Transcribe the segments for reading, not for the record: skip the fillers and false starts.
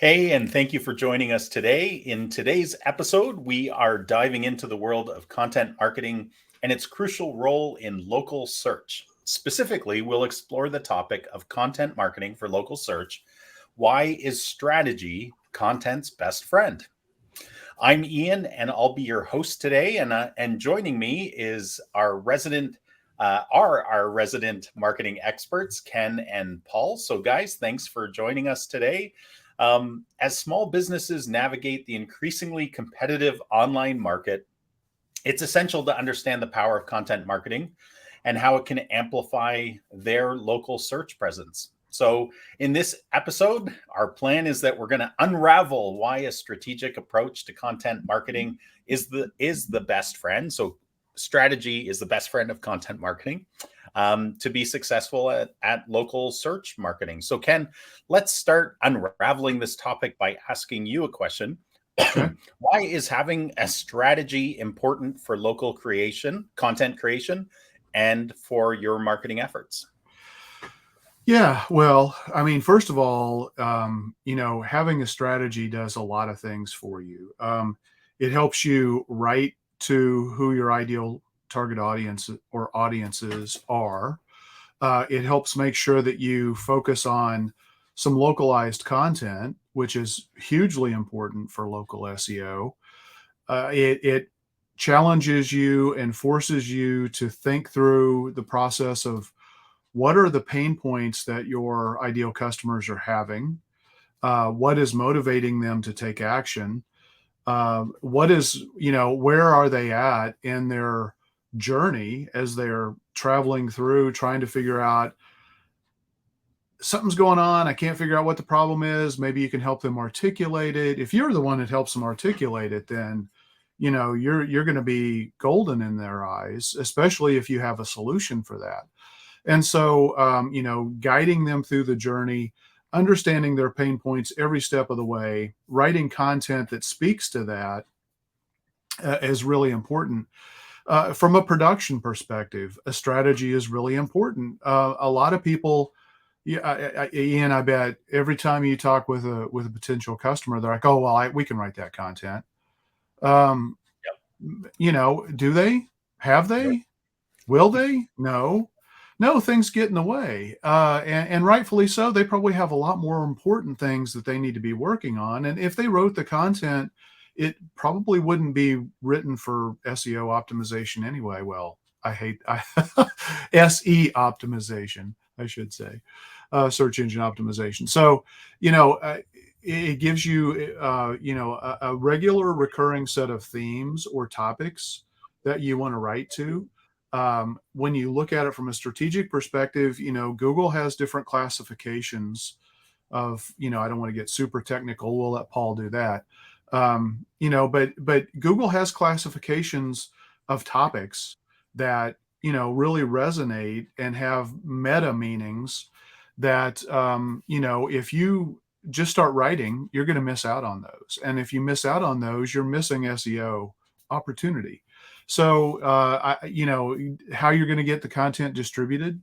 Hey, and thank you for joining us today. In today's episode, we are diving into the world of content marketing and its crucial role in local search. Specifically, we'll explore the topic of content marketing for local search. Why is strategy content's best friend? I'm Ian, and I'll be your host today. And joining me is our resident marketing experts, Ken and Paul. So, guys, thanks for joining us today. As small businesses navigate the increasingly competitive online market, it's essential to understand the power of content marketing and how it can amplify their local search presence. So, in this episode, our plan is that we're going to unravel why a strategic approach to content marketing is the best friend. So, strategy is the best friend of content marketing to be successful at local search marketing. So, Ken, let's start unraveling this topic by asking you a question. Okay. Why is having a strategy important for local creation, content creation, and for your marketing efforts? Yeah. Well, I mean, first of all, having a strategy does a lot of things for you. It helps you write to who your ideal target audience or audiences are. It helps make sure that you focus on some localized content, which is hugely important for local SEO. It challenges you and forces you to think through the process of what are the pain points that your ideal customers are having, what is motivating them to take action, what is, where are they at in their journey as they're traveling through trying to figure out something's going on. I can't figure out what the problem is. Maybe you can help them articulate it. If you're the one that helps them articulate it, then you're going to be golden in their eyes, especially if you have a solution for that. And so, guiding them through the journey, understanding their pain points every step of the way, writing content that speaks to that is really important. From a production perspective, a strategy is really important. A lot of people, yeah, Ian, I bet every time you talk with a potential customer, they're like, "Oh, well, we can write that content." Um, Yep. do they? Have Nope. they? Will they? No. No, things get in the way, and rightfully so. They probably have a lot more important things that they need to be working on. And if they wrote the content, it probably wouldn't be written for SEO optimization anyway. Well, SE optimization, I should say, search engine optimization. So, it gives you, a regular recurring set of themes or topics that you want to write to. When you look at it from a strategic perspective, Google has different classifications of, I don't want to get super technical. We'll let Paul do that. But Google has classifications of topics that, really resonate and have meta meanings that, if you just start writing, you're going to miss out on those. And if you miss out on those, you're missing SEO opportunity. So, how you're going to get the content distributed,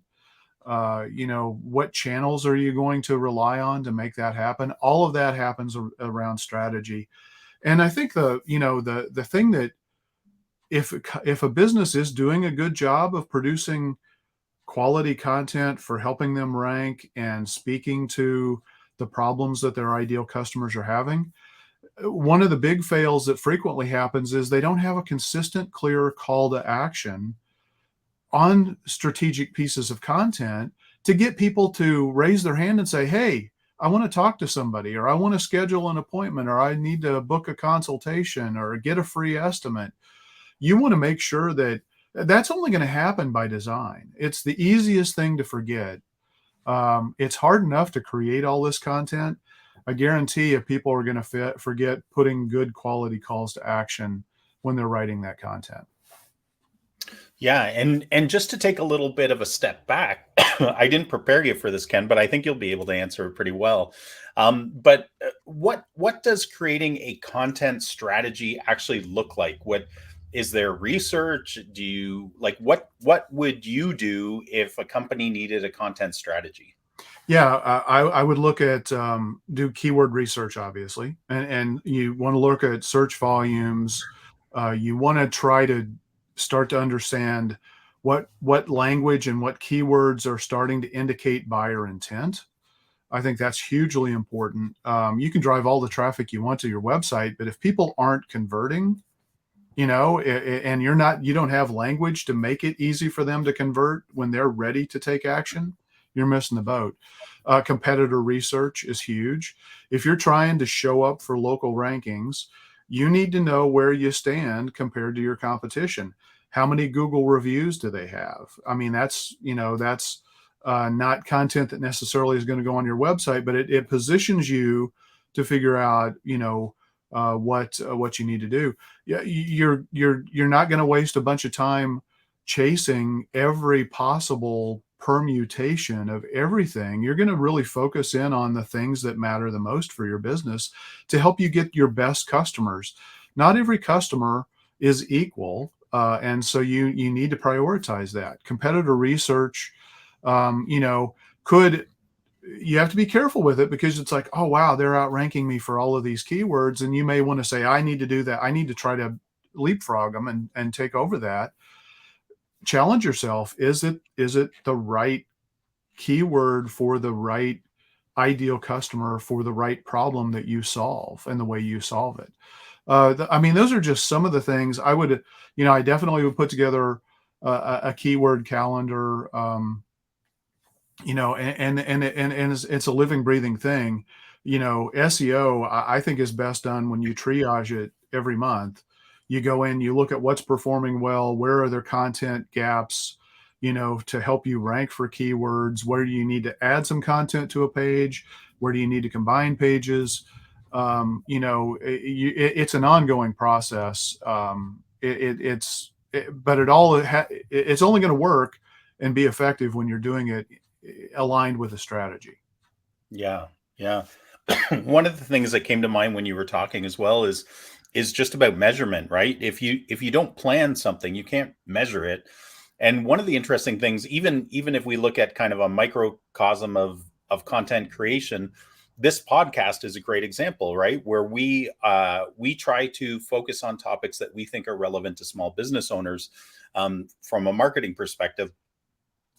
what channels are you going to rely on to make that happen? All of that happens around strategy. And I think the thing that if a business is doing a good job of producing quality content for helping them rank and speaking to the problems that their ideal customers are having, one of the big fails that frequently happens is they don't have a consistent, clear call to action on strategic pieces of content to get people to raise their hand and say, "Hey, I want to talk to somebody," or "I want to schedule an appointment," or "I need to book a consultation," or "get a free estimate." You want to make sure that that's only going to happen by design. It's the easiest thing to forget. It's hard enough to create all this content. I guarantee you people are going to forget putting good quality calls to action when they're writing that content. Yeah, and just to take a little bit of a step back, I didn't prepare you for this, Ken, but I think you'll be able to answer it pretty well. But what does creating a content strategy actually look like? What is there research? Do you like what would you do if a company needed a content strategy? Yeah, I would look at do keyword research, obviously, and you want to look at search volumes. You want to try to start to understand what language and what keywords are starting to indicate buyer intent. I think that's hugely important. You can drive all the traffic you want to your website, but if people aren't converting, and you don't have language to make it easy for them to convert when they're ready to take action, you're missing the boat. Competitor research is huge. If you're trying to show up for local rankings, you need to know where you stand compared to your competition. How many Google reviews do they have? I mean, that's not content that necessarily is going to go on your website, but it positions you to figure out, what you need to do. Yeah, you're not going to waste a bunch of time chasing every possible permutation of everything. You're going to really focus in on the things that matter the most for your business to help you get your best customers. Not every customer is equal, and so you need to prioritize that. Competitor research, could you have to be careful with it because it's like, oh wow, they're outranking me for all of these keywords, and you may want to say, I need to do that. I need to try to leapfrog them and take over that. Challenge yourself. Is it the right keyword for the right ideal customer for the right problem that you solve and the way you solve it? I mean, those are just some of the things I would, I definitely would put together a keyword calendar. And it's a living, breathing thing. SEO, I think is best done when you triage it every month. You go in, you look at what's performing well, where are there content gaps, to help you rank for keywords, where do you need to add some content to a page, where do you need to combine pages. It's an ongoing process. But it's only going to work and be effective when you're doing it aligned with a strategy. Yeah, yeah. One of the things that came to mind when you were talking as well is just about measurement, right? If you don't plan something, you can't measure it. And one of the interesting things, even if we look at kind of a microcosm of content creation, this podcast is a great example, right? Where we try to focus on topics that we think are relevant to small business owners from a marketing perspective,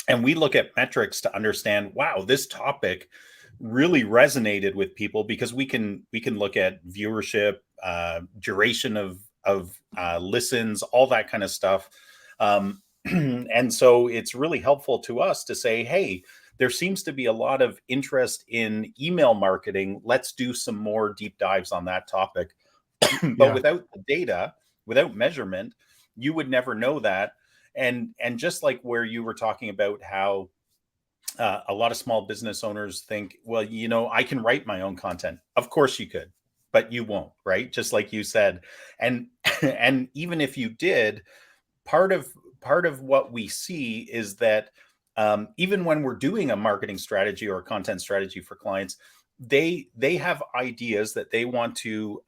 and we look at metrics to understand, wow, this topic really resonated with people because we can look at viewership, duration of listens, all that kind of stuff. And so it's really helpful to us to say, hey, there seems to be a lot of interest in email marketing. Let's do some more deep dives on that topic. But Yeah. without the data, without measurement, you would never know that. And just like where you were talking about how a lot of small business owners think, well, I can write my own content. Of course you could, but you won't, right? Just like you said. And and even if you did, part of what we see is that even when we're doing a marketing strategy or a content strategy for clients, they have ideas that they want to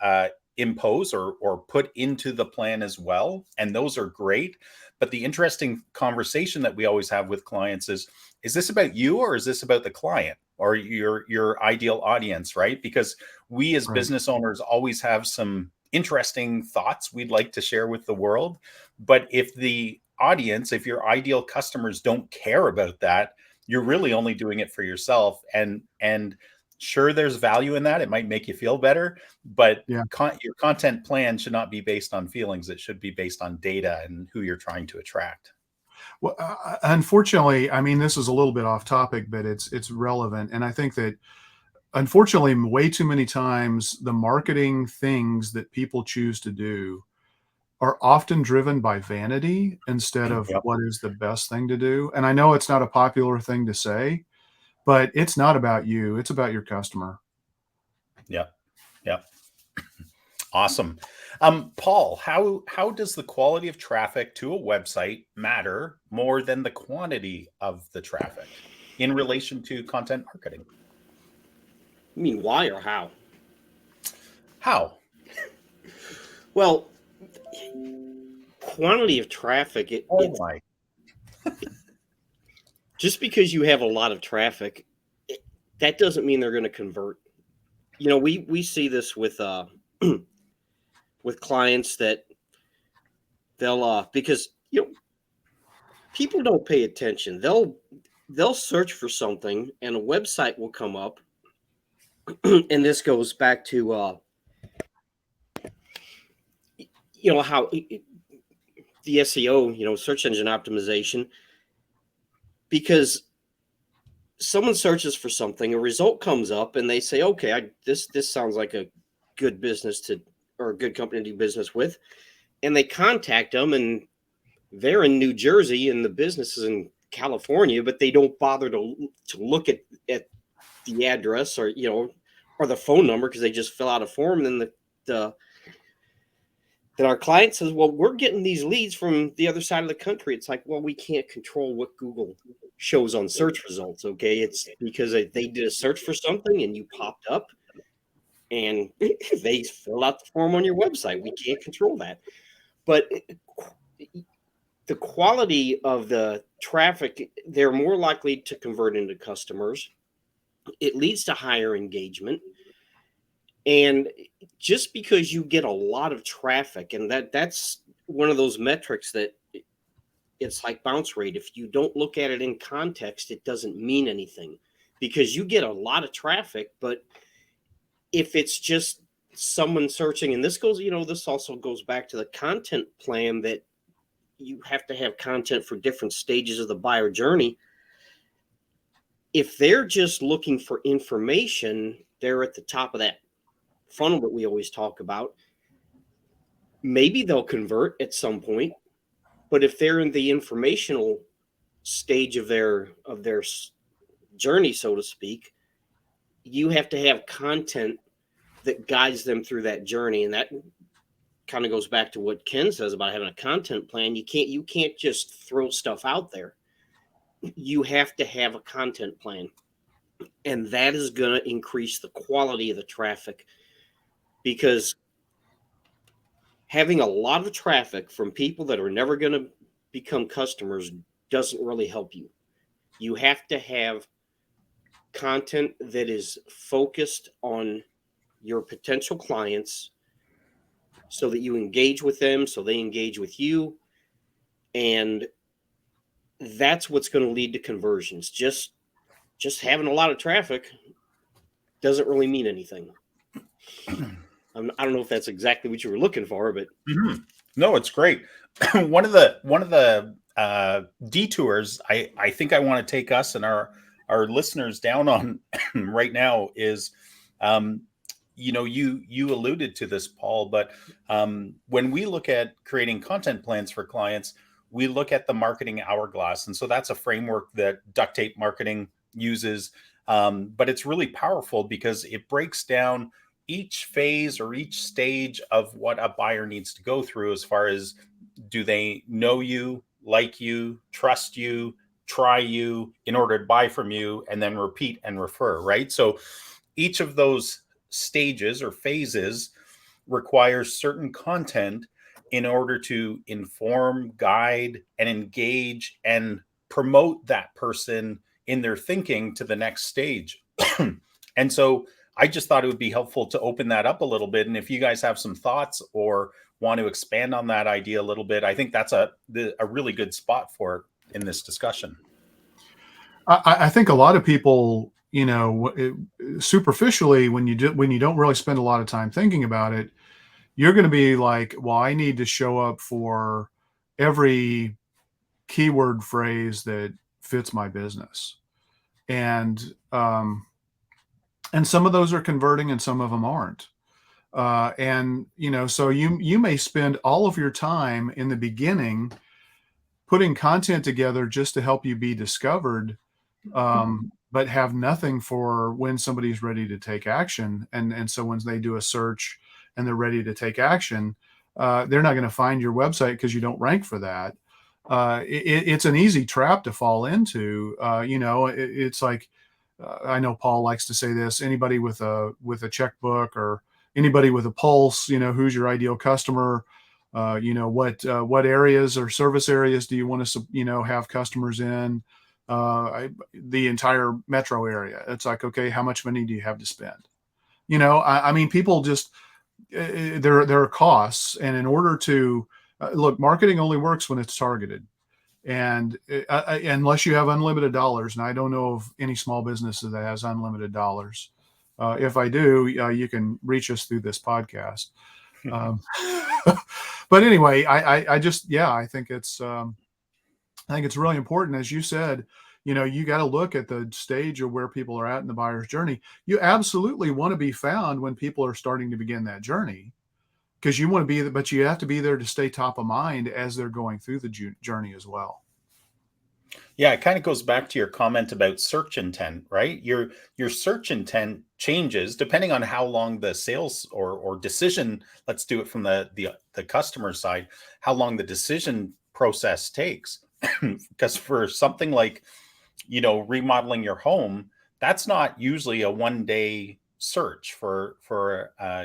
impose or put into the plan as well, and those are great. But the interesting conversation that we always have with clients is this about you or is this about the client or your ideal audience, right? Because we as Right. business owners always have some interesting thoughts we'd like to share with the world. But if the audience, if your ideal customers don't care about that, you're really only doing it for yourself. And sure, there's value in that. It might make you feel better, but Yeah. your content plan should not be based on feelings. It should be based on data and who you're trying to attract. Well, unfortunately, I mean, this is a little bit off topic, but it's relevant, and I think that unfortunately, way too many times the marketing things that people choose to do are often driven by vanity instead of Yep. what is the best thing to do. And I know it's not a popular thing to say, but it's not about you, it's about your customer. Yep. Yep. Awesome. Paul, how does the quality of traffic to a website matter more than the quantity of the traffic in relation to content marketing? You mean why or how? How? Well, quantity of traffic, Oh it's my. just because you have a lot of traffic, that doesn't mean they're going to convert. We see this with with clients that they'll because people don't pay attention. They'll search for something and a website will come up. And this goes back to how the SEO, search engine optimization, because someone searches for something, a result comes up, and they say, okay, this sounds like a good business or a good company to do business with. And they contact them, and they're in New Jersey and the business is in California, but they don't bother to look at the address or the phone number, because they just fill out a form. And then then our client says, well, we're getting these leads from the other side of the country. It's like, well, we can't control what Google shows on search results. Okay. It's because they did a search for something and you popped up and they fill out the form on your website. We can't control that. But the quality of the traffic, they're more likely to convert into customers. It leads to higher engagement. And just because you get a lot of traffic, and that's one of those metrics that it's like bounce rate. If you don't look at it in context, it doesn't mean anything, because you get a lot of traffic. But if it's just someone searching, and this also goes back to the content plan, that you have to have content for different stages of the buyer journey. If they're just looking for information, they're at the top of that funnel that we always talk about. Maybe they'll convert at some point, but if they're in the informational stage of their journey, so to speak, you have to have content that guides them through that journey. And that kind of goes back to what Ken says about having a content plan. You can't just throw stuff out there. You have to have a content plan, and that is going to increase the quality of the traffic, because having a lot of traffic from people that are never going to become customers doesn't really help you. You have to have content that is focused on your potential clients so that you engage with them, so they engage with you. And that's what's going to lead to conversions. Just having a lot of traffic doesn't really mean anything. I don't know if that's exactly what you were looking for, but No, it's great. One of the detours I think I want to take us and our listeners down on right now is, you alluded to this, Paul, but when we look at creating content plans for clients, we look at the marketing hourglass. And so that's a framework that Duct Tape Marketing uses. But it's really powerful because it breaks down each phase or each stage of what a buyer needs to go through, as far as, do they know you, like you, trust you, try you in order to buy from you, and then repeat and refer, right? So each of those stages or phases requires certain content in order to inform, guide, and engage and promote that person in their thinking to the next stage. And so I just thought it would be helpful to open that up a little bit. And if you guys have some thoughts or want to expand on that idea a little bit, I think that's a really good spot for it in this discussion. I think a lot of people, superficially, when you don't really spend a lot of time thinking about it, you're going to be like, well, I need to show up for every keyword phrase that fits my business. And some of those are converting and some of them aren't. So you may spend all of your time in the beginning putting content together just to help you be discovered, but have nothing for when somebody's ready to take action. And so when they do a search and they're ready to take action, they're not going to find your website because you don't rank for that. It's an easy trap to fall into. It's like, I know Paul likes to say this: anybody with a checkbook or anybody with a pulse, who's your ideal customer? What areas or service areas do you want to, have customers in? the entire metro area. It's like, okay, how much money do you have to spend? I mean, people just there are costs, and in order to look, marketing only works when it's targeted. And unless you have unlimited dollars, and I don't know of any small business that has unlimited dollars. If I do, you can reach us through this podcast. But anyway, I just, I think it's really important, as you said. You got to look at the stage of where people are at in the buyer's journey. You absolutely want to be found when people are starting to begin that journey, because you want to be there, but you have to be there to stay top of mind as they're going through the journey as well. Yeah, it kind of goes back to your comment about search intent, right? Your search intent changes depending on how long the sales or decision, let's do it from the customer side, how long the decision process takes. Because for something like, remodeling your home, that's not usually a 1-day search for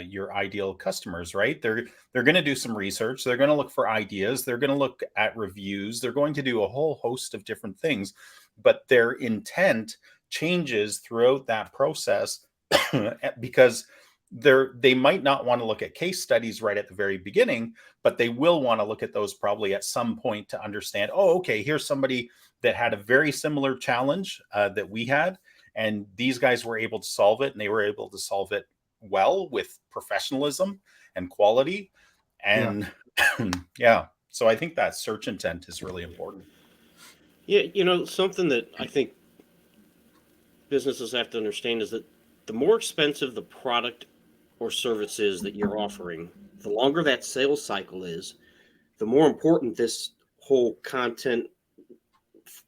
your ideal customers, right? They're going to do some research. They're going to look for ideas. They're going to look at reviews. They're going to do a whole host of different things, but their intent changes throughout that process because they might not want to look at case studies right at the very beginning, but they will want to look at those probably at some point to understand, oh, okay, here's somebody that had a very similar challenge that we had, and these guys were able to solve it, and they were able to solve it well with professionalism and quality. And so I think that search intent is really important. Yeah, something that I think businesses have to understand is that the more expensive the product or services that you're offering, the longer that sales cycle is, the more important this whole content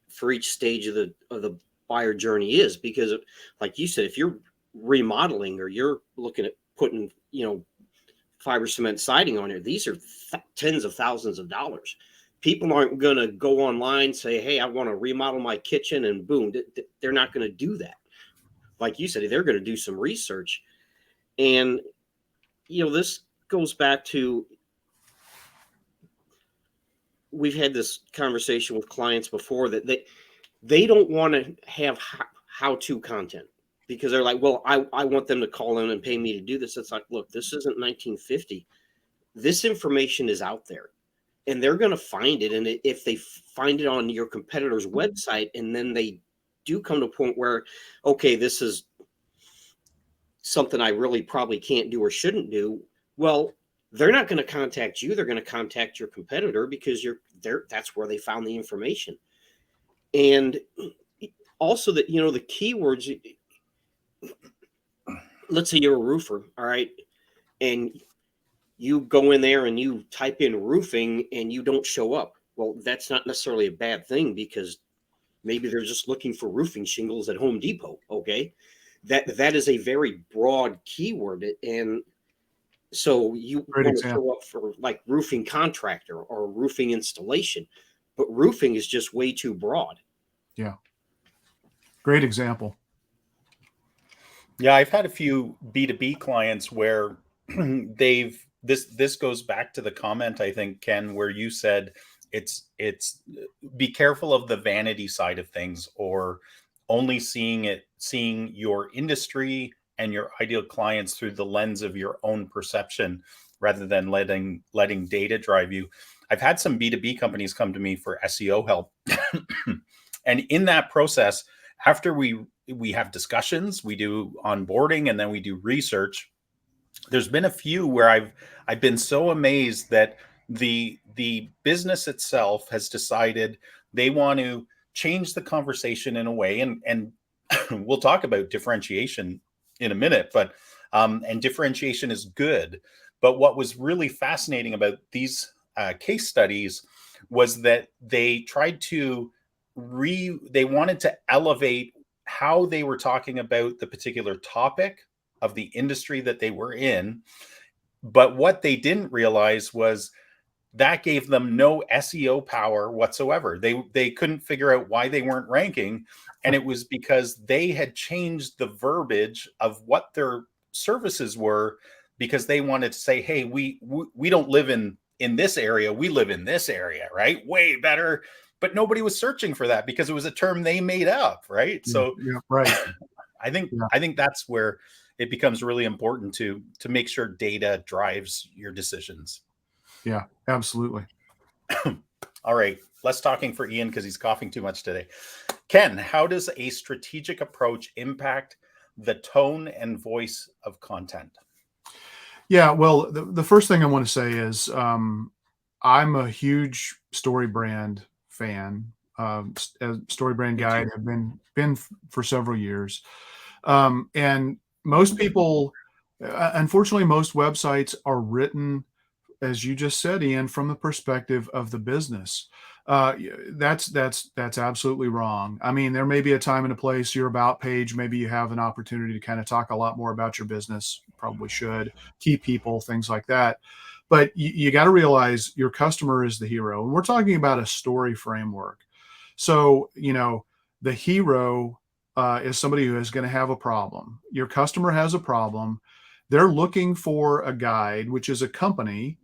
for each stage of the buyer journey is. Because, like you said, if you're remodeling or you're looking at putting, fiber cement siding on here, these are tens of thousands of dollars. People aren't going to go online, say, hey, I want to remodel my kitchen, and boom, they're not going to do that. Like you said, they're going to do some research. And, this goes back to, we've had this conversation with clients before that they don't want to have how-to content, because they're like, well, I want them to call in and pay me to do this. It's like, look, this isn't 1950. This information is out there, and they're going to find it. And if they find it on your competitor's website, and then they do come to a point where, okay, this is something I really probably can't do or shouldn't do, well, they're not going to contact you. They're going to contact your competitor, because that's where they found the information. And also that, the keywords, let's say you're a roofer, all right, and you go in there and you type in roofing and you don't show up. Well, that's not necessarily a bad thing, because maybe they're just looking for roofing shingles at Home Depot. Okay. That is a very broad keyword. And so you want to show up for like roofing contractor or roofing installation, but roofing is just way too broad. Yeah. Great example. Yeah. I've had a few B2B clients where this goes back to the comment, I think, Ken, where you said it's be careful of the vanity side of things, or only seeing your industry and your ideal clients through the lens of your own perception, rather than letting data drive you. I've had some B2B companies come to me for SEO help. And in that process, after we have discussions, we do onboarding, and then we do research. There's been a few where I've been so amazed that the business itself has decided they want to change the conversation in a way, and we'll talk about differentiation in a minute, but and differentiation is good. But what was really fascinating about these case studies was that they tried to they wanted to elevate how they were talking about the particular topic of the industry that they were in. But what they didn't realize was that gave them no SEO power whatsoever. They couldn't figure out why they weren't ranking. And it was because they had changed the verbiage of what their services were, because they wanted to say, hey, we don't live in this area. We live in this area, right? Way better. but nobody was searching for that because it was a term they made up, right? So Yeah, right. I think Yeah. I think that's where it becomes really important to make sure data drives your decisions. Yeah, absolutely. All right, less talking for Ian because he's coughing too much today. Ken, how does a strategic approach impact the tone and voice of content? Yeah, well, the first thing I want to say is I'm a huge StoryBrand fan. As StoryBrand Me guide too. have been for several years, and most people, unfortunately, most websites are written, as you just said, Ian, from the perspective of the business. That's absolutely wrong. I mean, there may be a time and a place. Your about page, maybe you have an opportunity to kind of talk a lot more about your business. Probably should, key people, things like that. But you got to realize your customer is the hero, and we're talking about a story framework. So the hero is somebody who is going to have a problem. Your customer has a problem. They're looking for a guide, which is a company,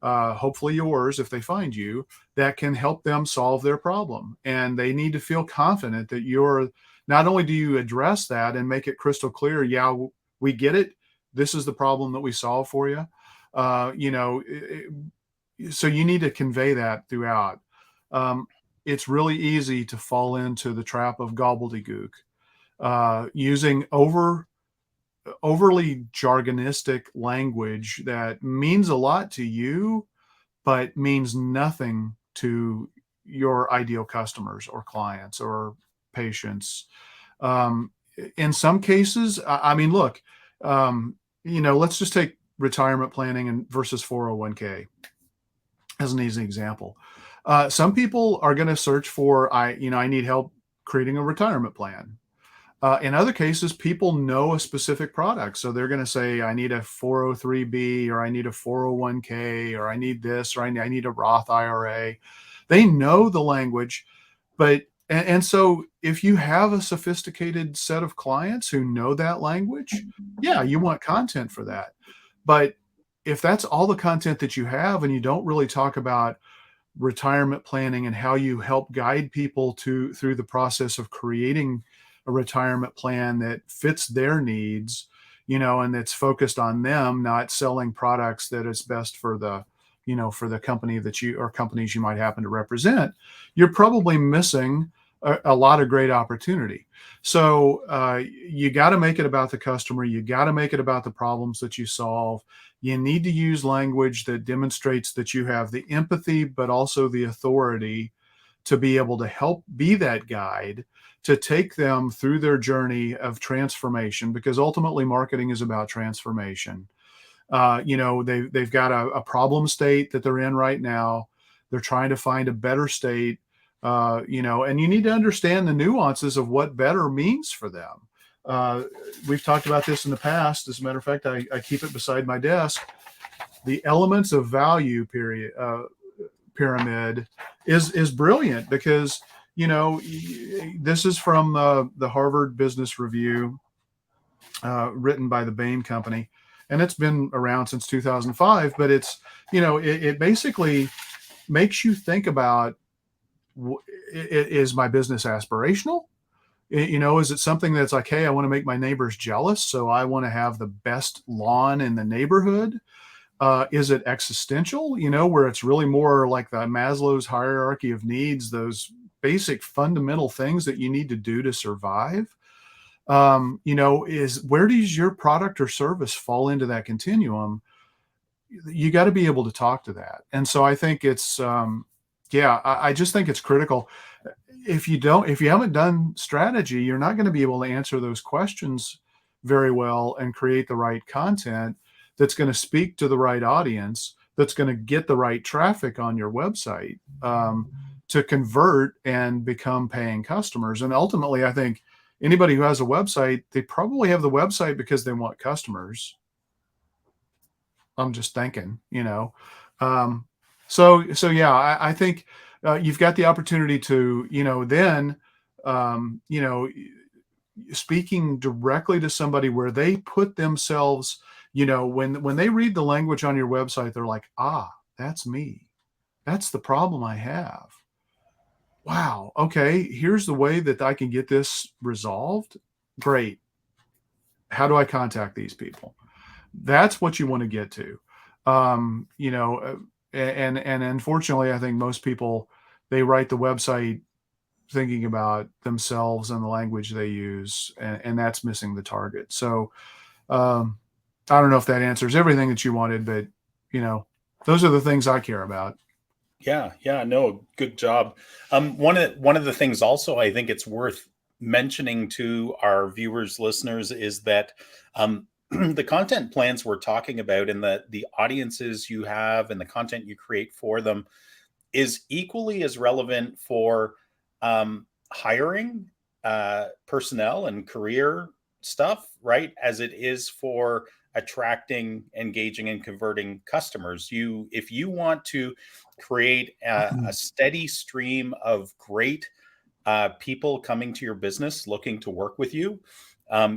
hopefully yours, if they find you, that can help them solve their problem. And they need to feel confident that you're not only do you address that and make it crystal clear, yeah, we get it. This is the problem that we solve for you. So you need to convey that throughout. It's really easy to fall into the trap of gobbledygook, using overly jargonistic language that means a lot to you, but means nothing to your ideal customers or clients or patients. Um, in some cases, I mean, look, let's just take retirement planning and versus 401k as an easy example. Some people are going to search for, I need help creating a retirement plan. In other cases, people know a specific product. So they're going to say, I need a 403B, or I need a 401k, or I need this, or I need a Roth IRA. They know the language. And so if you have a sophisticated set of clients who know that language, yeah, you want content for that. But if that's all the content that you have and you don't really talk about retirement planning and how you help guide people through the process of creating a retirement plan that fits their needs, and that's focused on them, not selling products that is best for the company that you or companies you might happen to represent, you're probably missing a lot of great opportunity. So you got to make it about the customer. You got to make it about the problems that you solve. You need to use language that demonstrates that you have the empathy, but also the authority to be able to help be that guide to take them through their journey of transformation, because ultimately marketing is about transformation. They've got a problem state that they're in right now. They're trying to find a better state, and you need to understand the nuances of what better means for them. We've talked about this in the past. As a matter of fact, I keep it beside my desk. The elements of value pyramid is brilliant because, this is from the Harvard Business Review, written by the Bain Company, and it's been around since 2005. But it basically makes you think about, is my business aspirational? Is it something that's like, hey, I want to make my neighbors jealous, so I want to have the best lawn in the neighborhood? Is it existential, where it's really more like the Maslow's hierarchy of needs, those basic fundamental things that you need to do to survive? Is where does your product or service fall into that continuum? You got to be able to talk to that. And so I think it's, I just think it's critical. If you haven't done strategy, you're not going to be able to answer those questions very well and create the right content that's going to speak to the right audience, that's going to get the right traffic on your website, to convert and become paying customers. And ultimately, I think anybody who has a website, they probably have the website because they want customers. I'm just thinking, So yeah, I think you've got the opportunity to, then, speaking directly to somebody where they put themselves, when they read the language on your website, they're like, that's me. That's the problem I have. wow, okay, here's the way that I can get this resolved. Great. How do I contact these people? That's what you want to get to. You know, and unfortunately, I think most people, they write the website thinking about themselves and the language they use, and that's missing the target. So um, I don't know if that answers everything that you wanted, but you know, those are the things I care about. Yeah, no, good job. One of the things also I think it's worth mentioning to our viewers, listeners, is that the content plans we're talking about and the audiences you have and the content you create for them is equally as relevant for hiring personnel and career stuff, right? As it is for attracting, engaging, and converting customers. If you want to create a steady stream of great people coming to your business looking to work with you,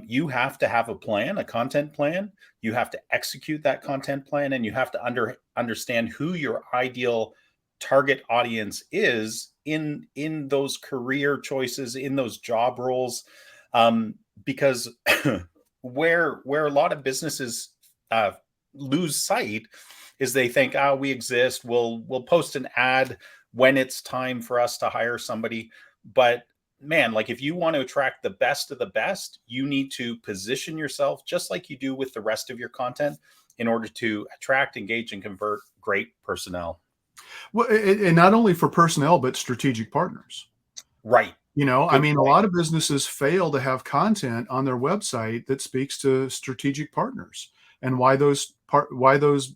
you have to have a plan, a content plan. You have to execute that content plan, and you have to understand who your ideal target audience is in those career choices, in those job roles, because where a lot of businesses uh, lose sight is they think, oh, we exist, we'll post an ad when it's time for us to hire somebody. But man, like if you want to attract the best of the best, you need to position yourself just like you do with the rest of your content in order to attract, engage, and convert great personnel. Well, and not only for personnel, but strategic partners. Right. You know, I Good mean, a point. lot of businesses fail to have content on their website that speaks to strategic partners and why those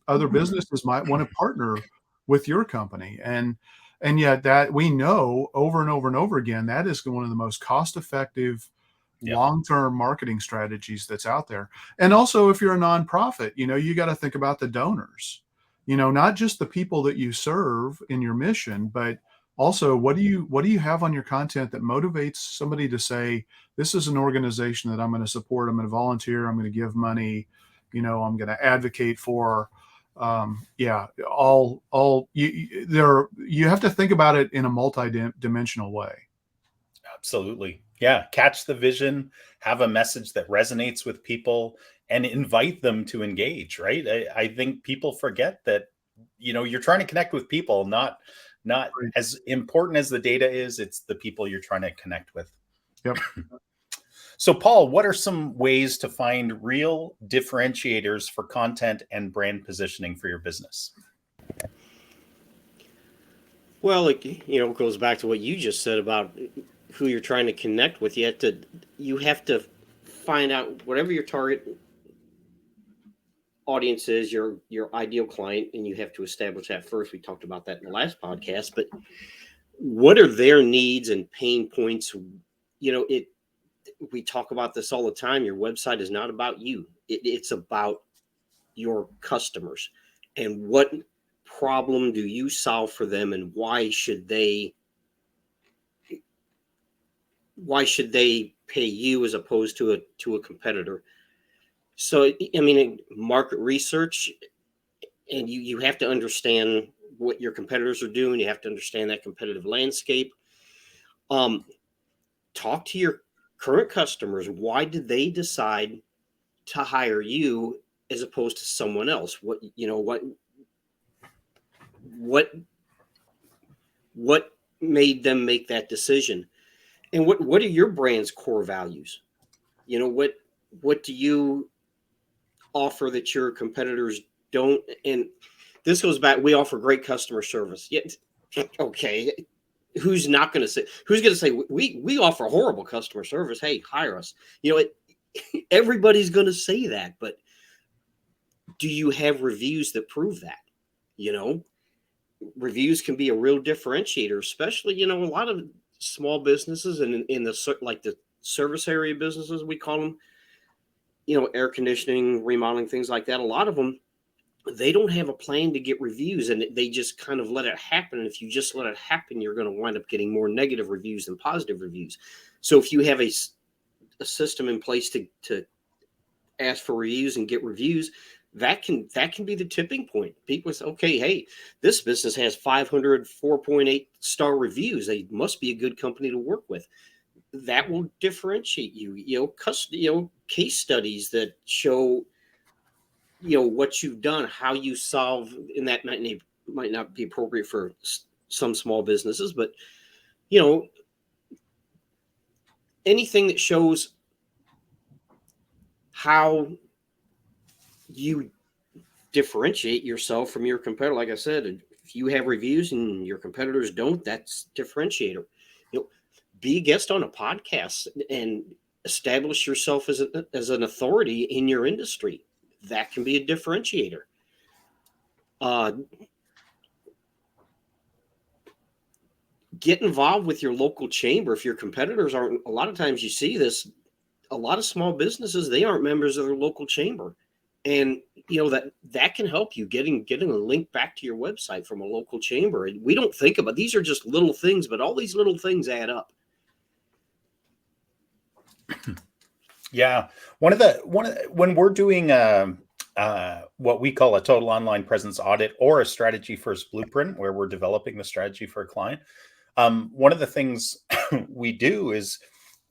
other businesses might want to partner with your company. And yet that we know over and over and over again, that is one of the most cost-effective Yep. long-term marketing strategies that's out there. And also, if you're a nonprofit, you know, you got to think about the donors, you know, not just the people that you serve in your mission, but also what do you have on your content that motivates somebody to say, this is an organization that I'm going to support, I'm going to volunteer, I'm going to give money, you know, I'm going to advocate for. Yeah, all you have to think about it in a multi-dimensional way. Absolutely. Yeah. Catch the vision, have a message that resonates with people, and invite them to engage, right? I think people forget that, you're trying to connect with people, not Right. as important as the data is, it's the people you're trying to connect with. Yep. So, Paul, what are some ways to find real differentiators for content and brand positioning for your business? Well, it goes back to what you just said about who you're trying to connect with. You have to find out whatever your target audience is, your ideal client, and you have to establish that first. We talked about that in the last podcast, but what are their needs and pain points? We talk about this all the time. Your website is not about you. It's about your customers and what problem do you solve for them, and why should they pay you as opposed to a competitor. So I mean, market research, and you have to understand what your competitors are doing. You have to understand that competitive landscape. um Talk to your current customers. Why did they decide to hire you as opposed to someone else? What made them make that decision? And what are your brand's core values? What do you offer that your competitors don't? And this goes back, we offer great customer service. Yeah, okay. Who's going to say we offer horrible customer service? Hey, hire us. Everybody's going to say that, but do you have reviews that prove that? You know, Reviews can be a real differentiator, especially, a lot of small businesses and in the like the service area businesses, we call them, air conditioning, remodeling, things like that. A lot of them, they don't have a plan to get reviews, and they just kind of let it happen. And if you just let it happen, you're going to wind up getting more negative reviews than positive reviews. So if you have a system in place to ask for reviews and get reviews, that can be the tipping point. People say, okay, hey, this business has 500 4.8 star reviews. They must be a good company to work with. That will differentiate you. Case studies that show what you've done, how you solve, and that might not be appropriate for some small businesses, but anything that shows how you differentiate yourself from your competitor. Like I said, if you have reviews and your competitors don't, that's differentiator. Be a guest on a podcast and establish yourself as an authority in your industry. That can be a differentiator. Get involved with your local chamber. If your competitors aren't, a lot of times you see this, a lot of small businesses, they aren't members of their local chamber. And that can help you getting a link back to your website from a local chamber. And we don't think about, these are just little things, but all these little things add up. Yeah. When we're doing what we call a total online presence audit or a strategy first blueprint, where we're developing the strategy for a client, one of the things we do is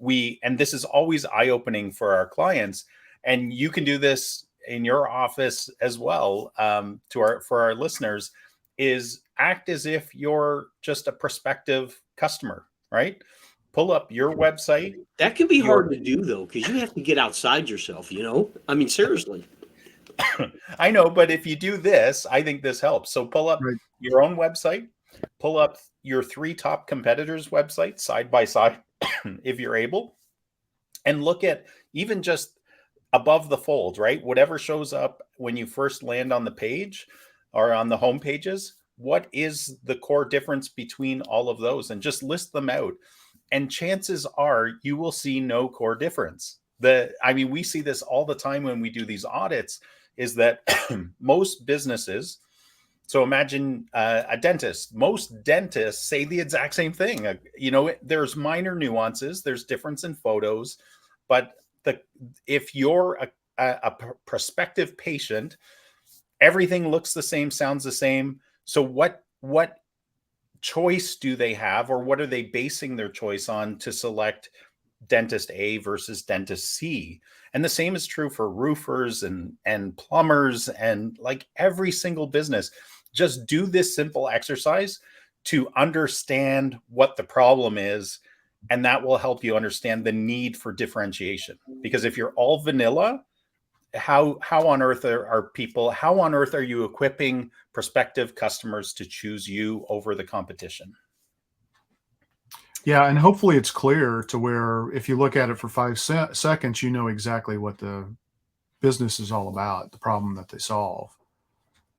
and this is always eye-opening for our clients, and you can do this in your office as well, for our listeners, is act as if you're just a prospective customer, right? Pull up your website. That can be hard to do, though, because you have to get outside yourself, I mean, seriously. I know, but if you do this, I think this helps. So pull up your own website, pull up your 3 top competitors' websites side by side, if you're able, and look at even just above the fold, right? Whatever shows up when you first land on the page or on the home pages, what is the core difference between all of those? And just list them out. And chances are you will see no core difference. We see this all the time when we do these audits, is that most businesses, so imagine a dentist, most dentists say the exact same thing. There's minor nuances, there's difference in photos, but if you're a prospective patient, everything looks the same, sounds the same. So what choice do they have, or what are they basing their choice on to select dentist A versus dentist C? And the same is true for roofers and plumbers, and like every single business. Just do this simple exercise to understand what the problem is, and that will help you understand the need for differentiation. Because if you're all vanilla, how on earth are you equipping prospective customers to choose you over the competition? Yeah, and hopefully it's clear to where if you look at it for 5 seconds, you know exactly what the business is all about, the problem that they solve.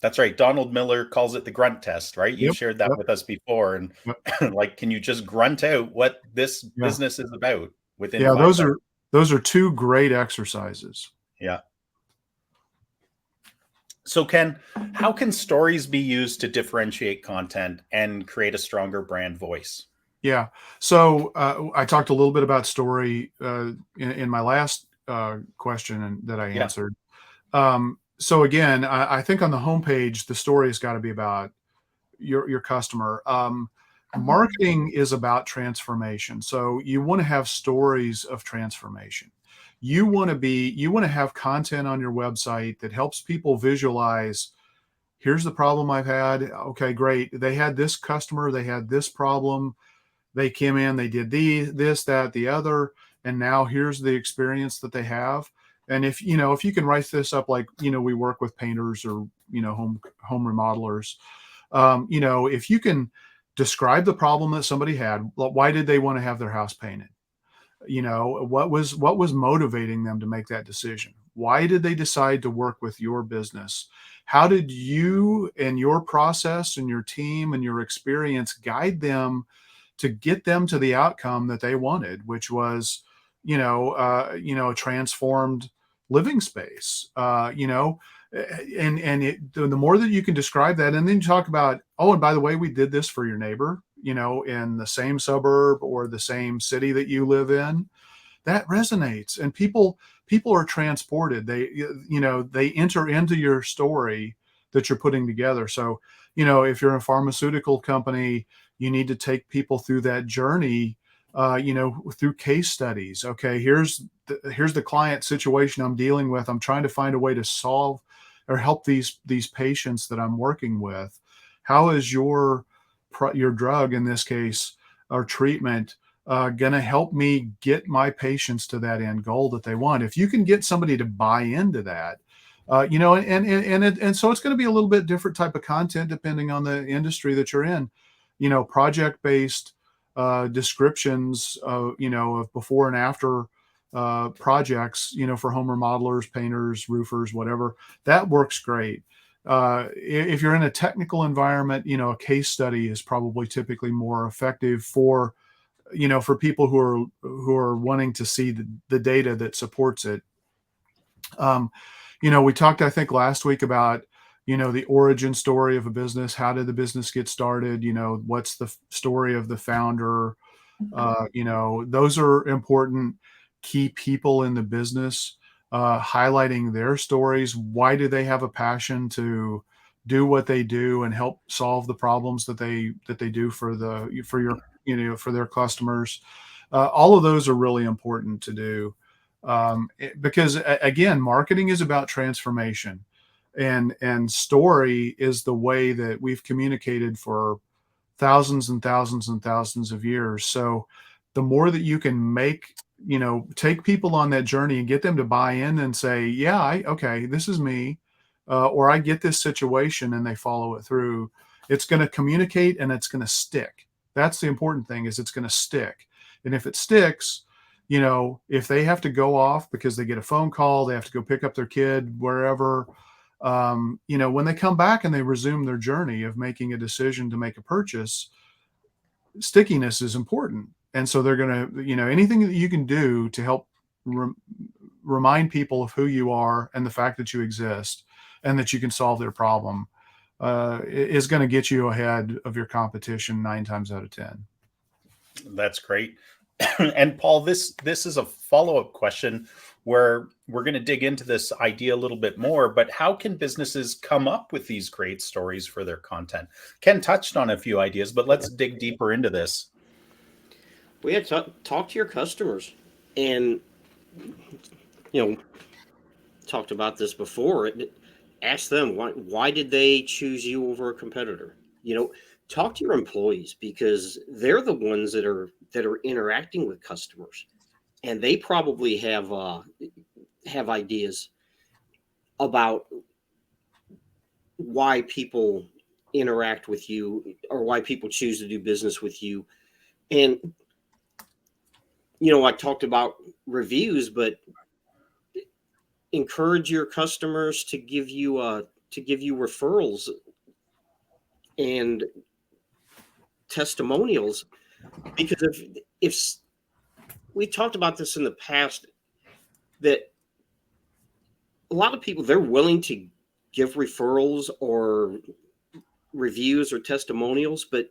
That's right. Donald Miller calls it the grunt test, right? You shared that with us before. And can you just grunt out what this business is about within 5 seconds? Those are 2 great exercises. Yeah. So Ken, how can stories be used to differentiate content and create a stronger brand voice? Yeah. So I talked a little bit about story in my last question that I answered. So again, I think on the homepage, the story has got to be about your customer. Marketing is about transformation. So you want to have stories of transformation. You want to have content on your website that helps people visualize, here's the problem I've had. Okay, great. They had this customer, they had this problem. They came in, they did this, that, the other, and now here's the experience that they have. And if you can write this up, like, we work with painters or, home remodelers, if you can describe the problem that somebody had, why did they want to have their house painted? What was motivating them to make that decision? Why did they decide to work with your business? How did you and your process and your team and your experience guide them to get them to the outcome that they wanted, which was, a transformed living space, the more that you can describe that, and then you talk about, and by the way, we did this for your neighbor, in the same suburb or the same city that you live in. that resonates, and people are transported. They enter into your story that you're putting together. So, if you're a pharmaceutical company, you need to take people through that journey, through case studies. Okay, here's the client situation I'm dealing with. I'm trying to find a way to solve or help these patients that I'm working with. How is your drug, in this case, or treatment, going to help me get my patients to that end goal that they want? If you can get somebody to buy into that, and so it's going to be a little bit different type of content depending on the industry that you're in. Project based descriptions of before and after projects, for home remodelers, painters, roofers, whatever, that works great. If you're in a technical environment, a case study is probably typically more effective for people who are wanting to see the data that supports it. We talked, I think, last week about the origin story of a business. How did the business get started? What's the story of the founder? Those are important key people in the business, highlighting their stories. Why do they have a passion to do what they do and help solve the problems that they do for their customers? All of those are really important to do, because again, marketing is about transformation, and story is the way that we've communicated for thousands and thousands and thousands of years. So the more that you can take people on that journey and get them to buy in and say, yeah, okay, this is me, or I get this situation, and they follow it through, it's going to communicate and it's going to stick. That's the important thing, is it's going to stick. And if it sticks, if they have to go off because they get a phone call, they have to go pick up their kid wherever, when they come back and they resume their journey of making a decision to make a purchase, stickiness is important. And so they're going to, anything that you can do to help remind people of who you are and the fact that you exist and that you can solve their problem, is going to get you ahead of your competition 9 times out of 10. That's great. And Paul, this is a follow-up question where we're going to dig into this idea a little bit more, but how can businesses come up with these great stories for their content? Ken touched on a few ideas, but let's dig deeper into this. We had talk to your customers, and talked about this before. Ask them why did they choose you over a competitor. Talk to your employees, because they're the ones that are interacting with customers, and they probably have ideas about why people interact with you or why people choose to do business with you. And I talked about reviews, but encourage your customers to give you referrals and testimonials, because if we talked about this in the past, that a lot of people, they're willing to give referrals or reviews or testimonials, but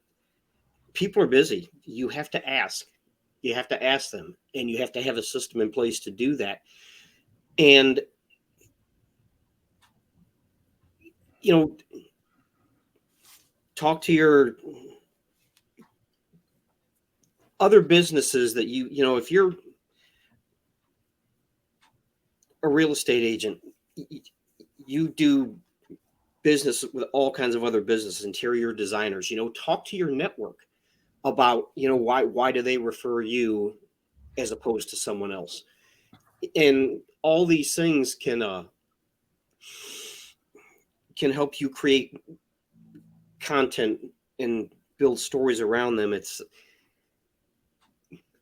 people are busy. You have to ask them, and you have to have a system in place to do that. And talk to your other businesses that if you're a real estate agent, you do business with all kinds of other businesses, interior designers. Talk to your network about why do they refer you as opposed to someone else. And all these things can help you create content and build stories around them.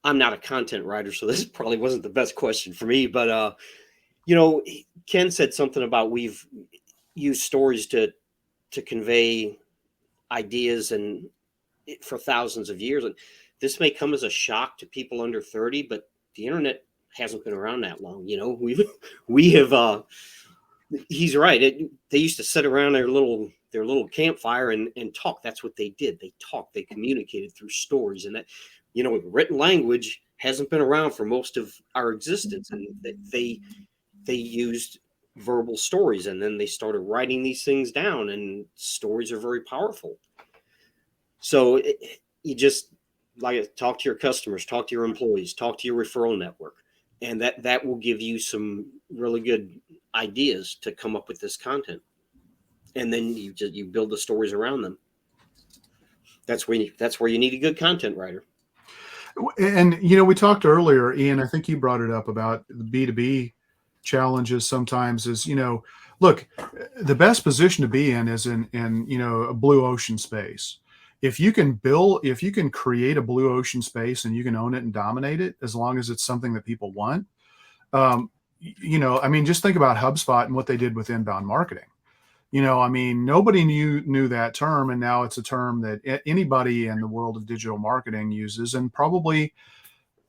I'm not a content writer, so this probably wasn't the best question for me, but Ken said something about we've used stories to convey ideas and for thousands of years. And this may come as a shock to people under 30, but the internet hasn't been around that long. We have, he's right. They used to sit around their little campfire and talk. That's what they did. They talked, they communicated through stories, and that, with written language, hasn't been around for most of our existence, and they used verbal stories, and then they started writing these things down, and stories are very powerful. So you just like talk to your customers, talk to your employees, talk to your referral network, and that will give you some really good ideas to come up with this content, and then you build the stories around them. That's where you need a good content writer. And we talked earlier, Ian, I think you brought it up about the B2B challenges sometimes is, look, the best position to be in is in a blue ocean space. If you can create a blue ocean space and you can own it and dominate it, as long as it's something that people want, just think about HubSpot and what they did with inbound marketing. Nobody knew that term, and now it's a term that anybody in the world of digital marketing uses, and probably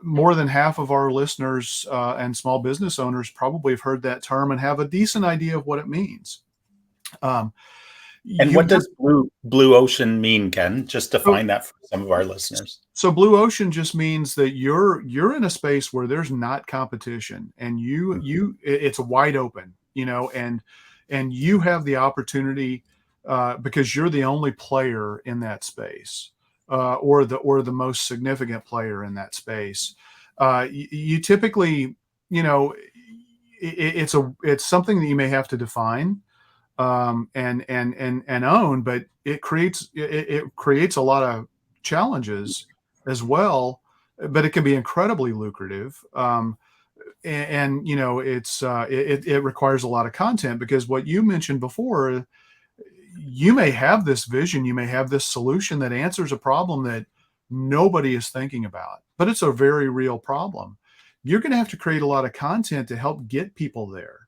more than half of our listeners and small business owners probably have heard that term and have a decent idea of what it means. And what does blue ocean mean, Ken? Just define that for some of our listeners. So blue ocean just means that you're in a space where there's not competition, and it's wide open, and you have the opportunity because you're the only player in that space, or the most significant player in that space. You typically, it's something that you may have to define and own, but it creates a lot of challenges as well, but it can be incredibly lucrative. It requires a lot of content, because what you mentioned before, you may have this vision, you may have this solution that answers a problem that nobody is thinking about, but it's a very real problem. You're going to have to create a lot of content to help get people there.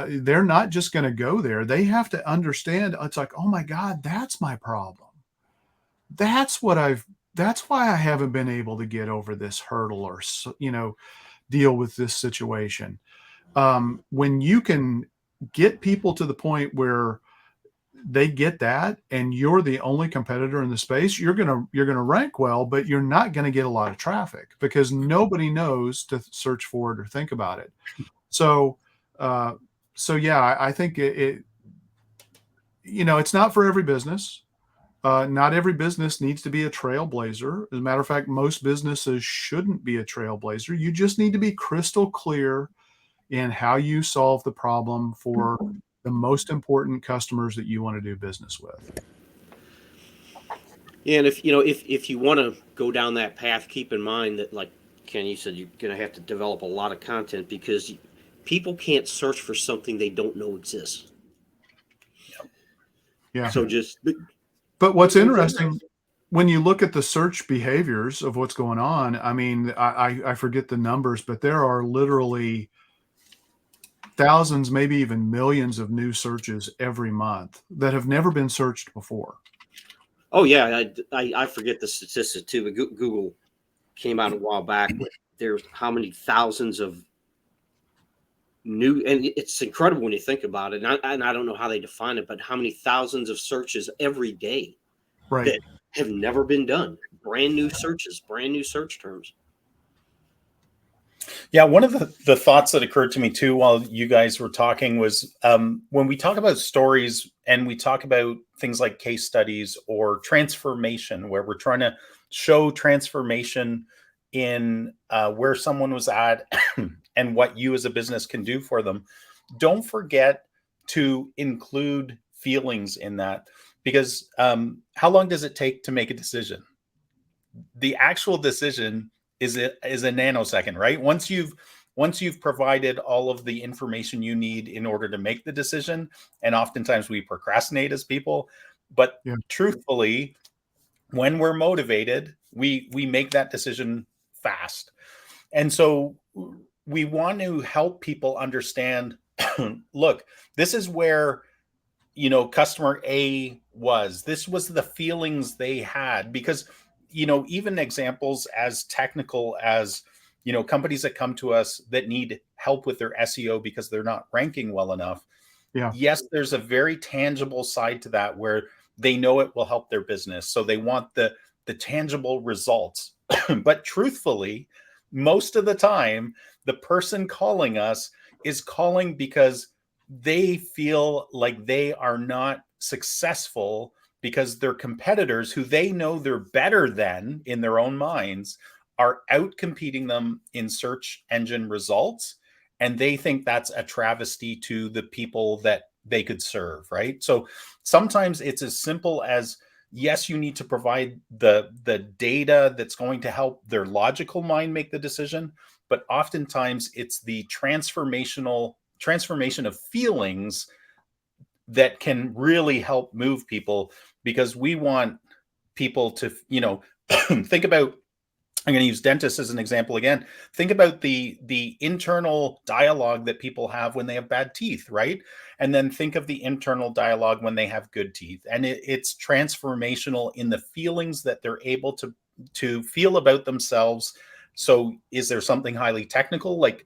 They're not just going to go there. They have to understand. It's like, oh my God, that's my problem. That's why I haven't been able to get over this hurdle or, deal with this situation. When you can get people to the point where they get that, and you're the only competitor in the space, you're gonna rank well, but you're not gonna get a lot of traffic because nobody knows to search for it or think about it. So yeah, I think it's not for every business. Not every business needs to be a trailblazer. As a matter of fact, most businesses shouldn't be a trailblazer. You just need to be crystal clear in how you solve the problem for the most important customers that you want to do business with. Yeah, and if you want to go down that path, keep in mind that, like Ken, you said, you're going to have to develop a lot of content, because people can't search for something they don't know exists. Yeah. So But what's interesting, when you look at the search behaviors of what's going on, I forget the numbers, but there are literally thousands, maybe even millions of new searches every month that have never been searched before. Oh yeah, I forget the statistic too, but Google came out a while back with there's how many thousands of new, and it's incredible when you think about it. And I don't know how they define it, but how many thousands of searches every day, right, that have never been done. Brand new searches, brand new search terms. Yeah, one of the thoughts that occurred to me too while you guys were talking was when we talk about stories and we talk about things like case studies or transformation, where we're trying to show transformation in where someone was at and what you as a business can do for them, don't forget to include feelings in that, because how long does it take to make a decision? The actual decision is a nanosecond, right? Once you've provided all of the information you need in order to make the decision, and oftentimes we procrastinate as people, but truthfully, when we're motivated, we make that decision fast. And so we want to help people understand, look, this is where, customer A was. This was the feelings they had, because even examples as technical as, companies that come to us that need help with their SEO because they're not ranking well enough. Yeah. Yes, there's a very tangible side to that where they know it will help their business. So they want the tangible results. But truthfully, most of the time, the person calling us is calling because they feel like they are not successful because their competitors, who they know they're better than in their own minds, are out competing them in search engine results. And they think that's a travesty to the people that they could serve, right? So sometimes it's as simple as, yes, you need to provide the data that's going to help their logical mind make the decision, but oftentimes it's the transformation of feelings that can really help move people, because we want people to, think about, I'm going to use dentists as an example again. Think about the internal dialogue that people have when they have bad teeth, right? And then think of the internal dialogue when they have good teeth. And it's transformational in the feelings that they're able to feel about themselves. So is there something highly technical like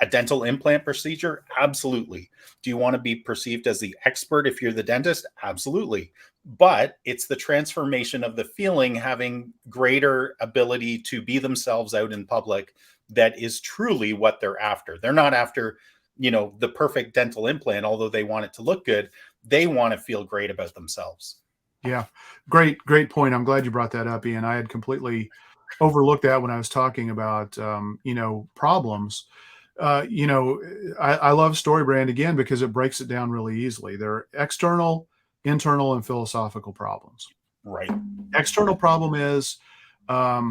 a dental implant procedure? Absolutely. Do you want to be perceived as the expert if you're the dentist? Absolutely. But it's the transformation of the feeling, having greater ability to be themselves out in public, that is truly what they're after. They're not after, the perfect dental implant, although they want it to look good. They want to feel great about themselves. Yeah. Great point. I'm glad you brought that up, Ian. I had completely overlooked that when I was talking about, problems. I love StoryBrand again because it breaks it down really easily. There are external, internal, and philosophical problems. Right. External problem is, I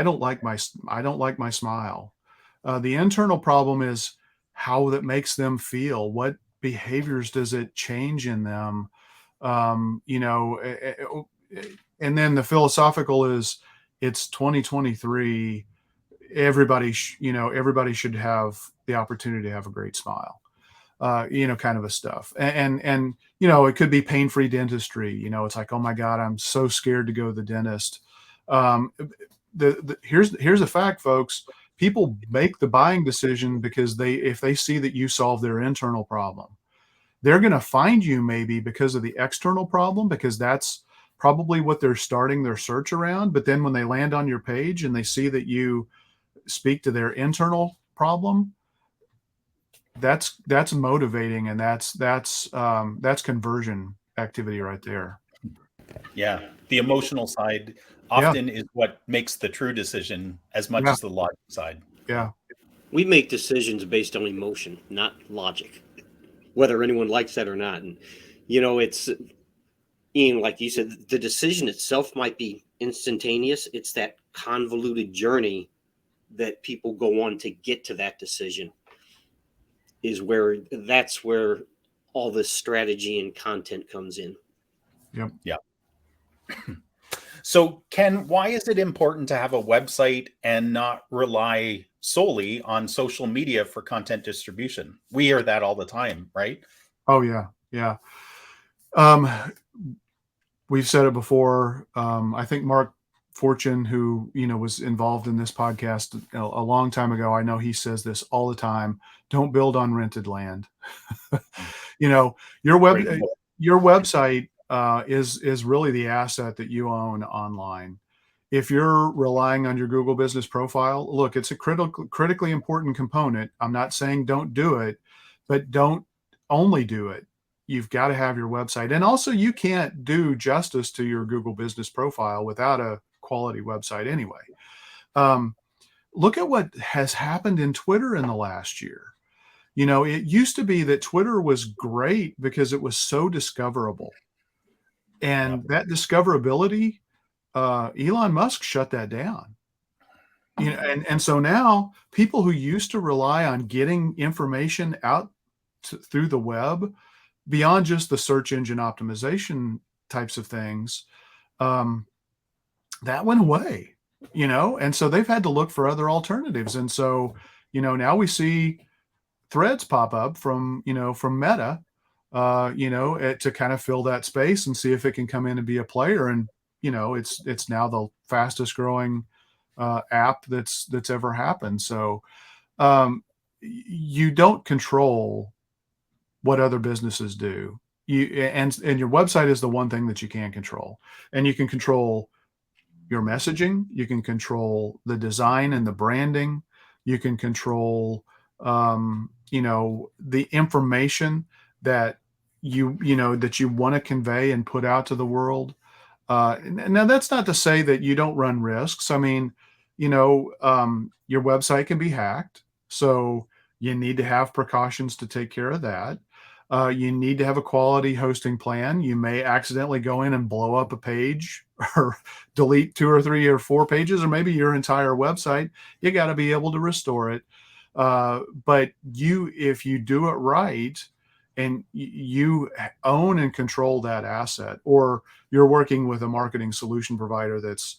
don't like my smile. The internal problem is how that makes them feel. What behaviors does it change in them? And then the philosophical is, it's 2023. Everybody should have the opportunity to have a great smile, kind of a stuff. And it could be pain-free dentistry. It's like, oh my God, I'm so scared to go to the dentist. Here's the fact, folks. People make the buying decision because if they see that you solve their internal problem, they're going to find you maybe because of the external problem, because that's probably what they're starting their search around. But then when they land on your page and they see that you speak to their internal problem, that's motivating, and that's conversion activity right there. Yeah, the emotional side often is what makes the true decision as much as the logic side. Yeah, we make decisions based on emotion, not logic, whether anyone likes that or not. And it's, Ian, like you said, the decision itself might be instantaneous. It's that convoluted journey that people go on to get to that decision that's where all this strategy and content comes in. Yep. Yeah. So, Ken, why is it important to have a website and not rely solely on social media for content distribution? We hear that all the time, right? Oh yeah. Yeah. We've said it before. I think Mark Fortune, who was involved in this podcast a long time ago, I know he says this all the time: don't build on rented land. Your website is really the asset that you own online. If you're relying on your Google Business Profile, look, it's a critically important component. I'm not saying don't do it, but don't only do it. You've got to have your website. And also, you can't do justice to your Google Business Profile without a quality website anyway. Look at what has happened in Twitter in the last year. It used to be that Twitter was great because it was so discoverable. And that discoverability, Elon Musk shut that down. And so now people who used to rely on getting information out through the web, beyond just the search engine optimization types of things, that went away, and so they've had to look for other alternatives. And so, now we see Threads pop up from Meta, to kind of fill that space and see if it can come in and be a player. And, it's now the fastest growing app that's ever happened. So you don't control what other businesses do. And your website is the one thing that you can control, and you can control your messaging. You can control the design and the branding. You can control, the information that that you want to convey and put out to the world. Now, that's not to say that you don't run risks. I mean, your website can be hacked, so you need to have precautions to take care of that. You need to have a quality hosting plan. You may accidentally go in and blow up a page or delete 2 or 3 or 4 pages, or maybe your entire website. You got to be able to restore it. But if you do it right, and you own and control that asset, or you're working with a marketing solution provider that's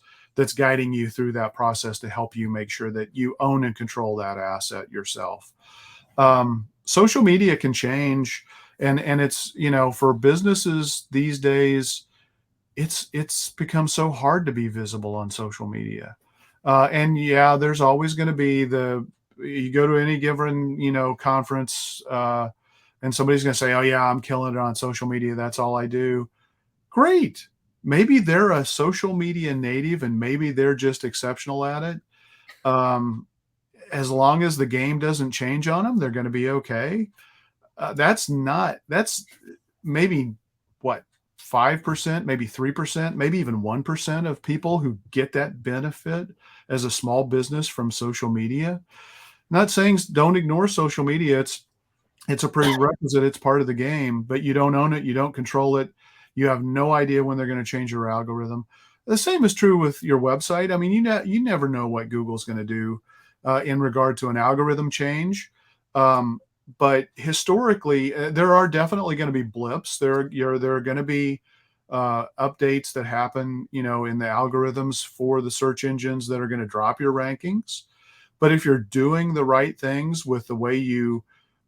guiding you through that process to help you make sure that you own and control that asset yourself. Social media can change, and it's, for businesses these days, it's become so hard to be visible on social media. And yeah, there's always going to be you go to any given, conference, and somebody's going to say, oh yeah, I'm killing it on social media, that's all I do. Great. Maybe they're a social media native, and maybe they're just exceptional at it. As long as the game doesn't change on them, they're going to be okay. That's maybe what, 5%, maybe 3%, maybe even 1% of people who get that benefit as a small business from social media. Not saying don't ignore social media. It's a prerequisite. It's part of the game, but you don't own it. You don't control it. You have no idea when they're going to change your algorithm. The same is true with your website. I mean, you never know what Google's going to do in regard to an algorithm change. But historically, there are definitely going to be blips. There are going to be updates that happen, in the algorithms for the search engines that are going to drop your rankings. But if you're doing the right things with the way you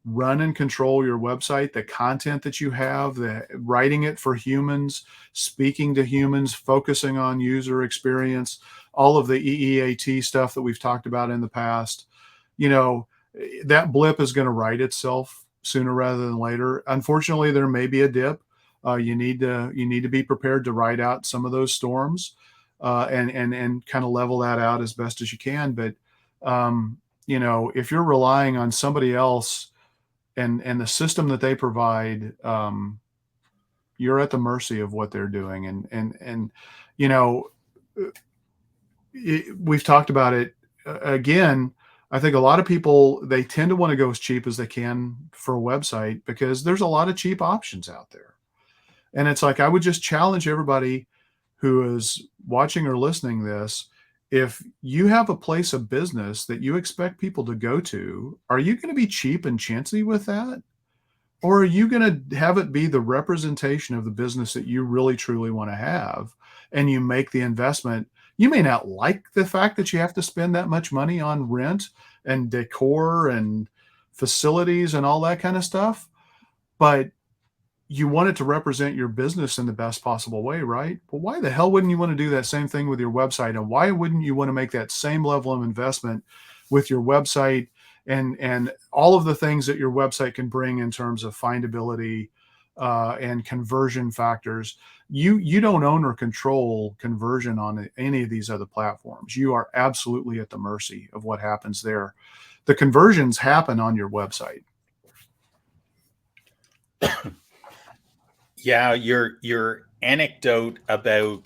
run and control your website, the content that you have, the writing it for humans, speaking to humans, focusing on user experience, all of the EEAT stuff that we've talked about in the past, that blip is going to right itself sooner rather than later. Unfortunately, there may be a dip. You need to be prepared to ride out some of those storms, and kind of level that out as best as you can. But if you're relying on somebody else and the system that they provide, you're at the mercy of what they're doing. And we've talked about it again. I think a lot of people, they tend to want to go as cheap as they can for a website because there's a lot of cheap options out there. And it's like, I would just challenge everybody who is watching or listening this. If you have a place of business that you expect people to go to, are you going to be cheap and chintzy with that? Or are you going to have it be the representation of the business that you really truly want to have, and you make the investment? You may not like the fact that you have to spend that much money on rent and decor and facilities and all that kind of stuff, but you want it to represent your business in the best possible way, right? Well, why the hell wouldn't you want to do that same thing with your website? And why wouldn't you want to make that same level of investment with your website and all of the things that your website can bring in terms of findability and conversion factors? You don't own or control conversion on any of these other platforms. You are absolutely at the mercy of what happens there. The conversions happen on your website. Yeah, your anecdote about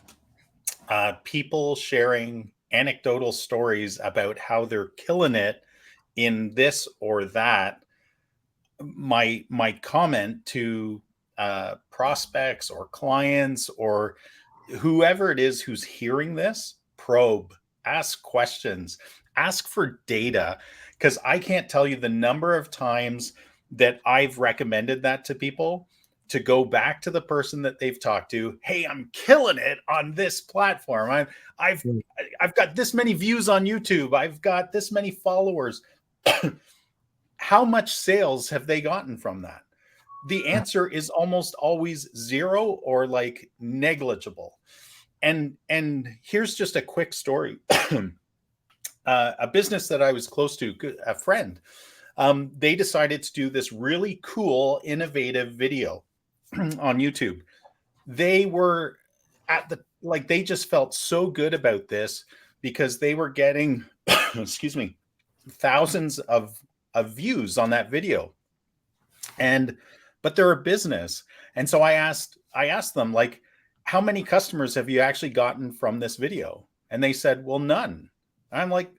people sharing anecdotal stories about how they're killing it in this or that. My comment to prospects or clients or whoever it is who's hearing this: probe, ask questions, ask for data, because I can't tell you the number of times that I've recommended that to people, to go back to the person that they've talked to. Hey, I'm killing it on this platform. I've got this many views on YouTube. I've got this many followers. How much sales have they gotten from that? The answer is almost always zero or like negligible. And here's just a quick story. A business that I was close to, a friend, they decided to do this really cool, innovative video on YouTube. They were at the like they just felt so good about this because they were getting excuse me, thousands of views on that video. And but they're a business. And so I asked them, like, how many customers have you actually gotten from this video? And they said, well, none. I'm like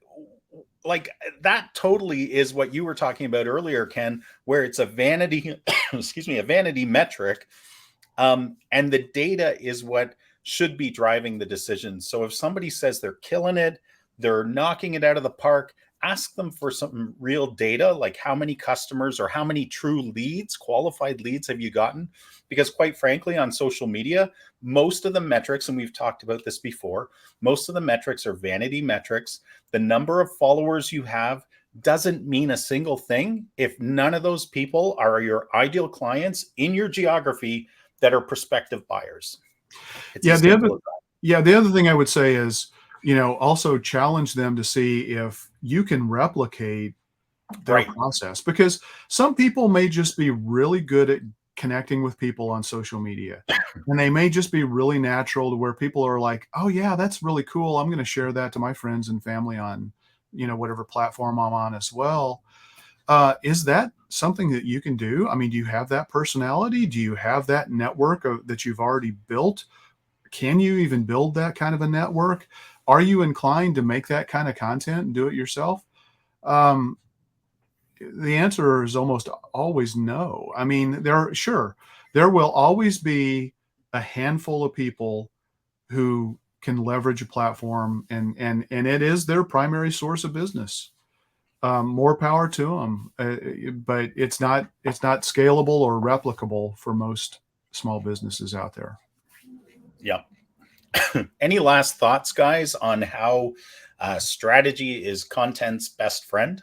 that totally is what you were talking about earlier, Ken, where it's a vanity excuse me, a vanity metric. And the data is what should be driving the decisions. So if somebody says they're killing it, they're knocking it out of the park, ask them for some real data, like how many customers or how many true leads, qualified leads have you gotten? Because quite frankly, on social media, most of the metrics, and we've talked about this before, most of the metrics are vanity metrics. The number of followers you have doesn't mean a single thing if none of those people are your ideal clients in your geography that are prospective buyers. It's the other thing I would say is, also challenge them to see if you can replicate their process, because some people may just be really good at connecting with people on social media, and they may just be really natural to where people are like, oh yeah, that's really cool, I'm going to share that to my friends and family on whatever platform I'm on as well. Is that something that you can do? I mean, do you have that personality? Do you have that network that you've already built? Can you even build that kind of a network? Are you inclined to make that kind of content and do it yourself? The answer is almost always no. I mean, there will always be a handful of people who can leverage a platform and it is their primary source of business. More power to them, but it's not scalable or replicable for most small businesses out there. Yeah. Any last thoughts, guys, on how strategy is content's best friend?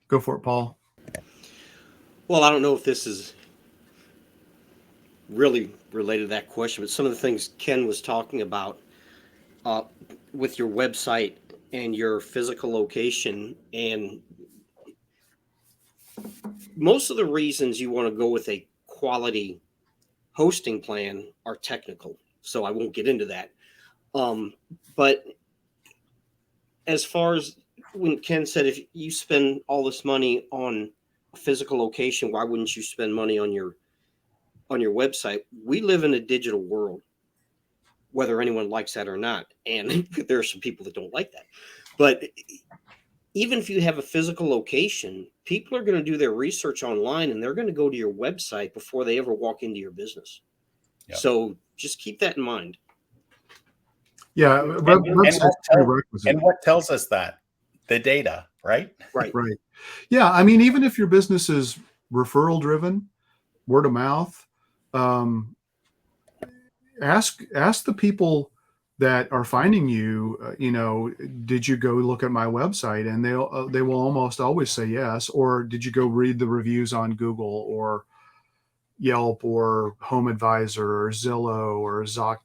Go for it, Paul. Well, I don't know if this is really related to that question, but some of the things Ken was talking about with your website and your physical location, and most of the reasons you want to go with a quality hosting plan are technical, so I won't get into that. But as far as when Ken said, if you spend all this money on a physical location, why wouldn't you spend money on your website? We live in a digital world, whether anyone likes that or not, and there are some people that don't like that. But even if you have a physical location, people are going to do their research online and they're going to go to your website before they ever walk into your business. Yep. So just keep that in mind. Yeah. And what tells us that? The data, right? Right. Yeah. I mean, even if your business is referral driven, word of mouth, ask the people that are finding you, did you go look at my website? And they will almost always say yes. Or did you go read the reviews on Google or Yelp or Home Advisor or Zillow or ZocDocs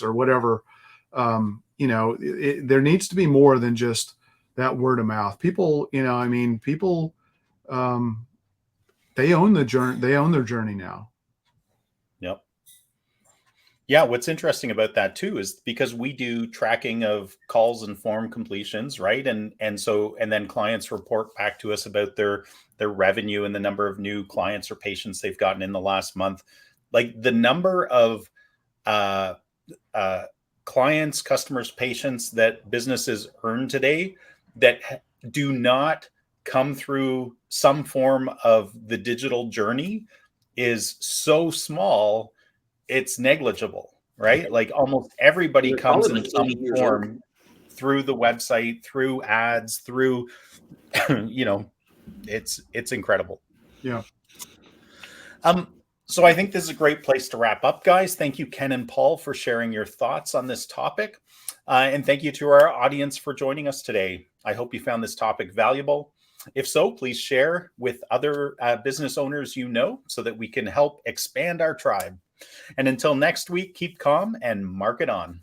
or whatever? There needs to be more than just that word of mouth. People, people, they own the journey. They own their journey now. Yep. Yeah, what's interesting about that too is because we do tracking of calls and form completions, right? And then clients report back to us about their revenue and the number of new clients or patients they've gotten in the last month. Like the number of clients, customers, patients that businesses earn today that do not come through some form of the digital journey is so small, it's negligible, right? Like almost everybody comes in some form through the website, through ads, through, it's incredible. Yeah. So I think this is a great place to wrap up, guys. Thank you, Ken and Paul, for sharing your thoughts on this topic. And thank you to our audience for joining us today. I hope you found this topic valuable. If so, please share with other business owners so that we can help expand our tribe. And until next week, keep calm and market on.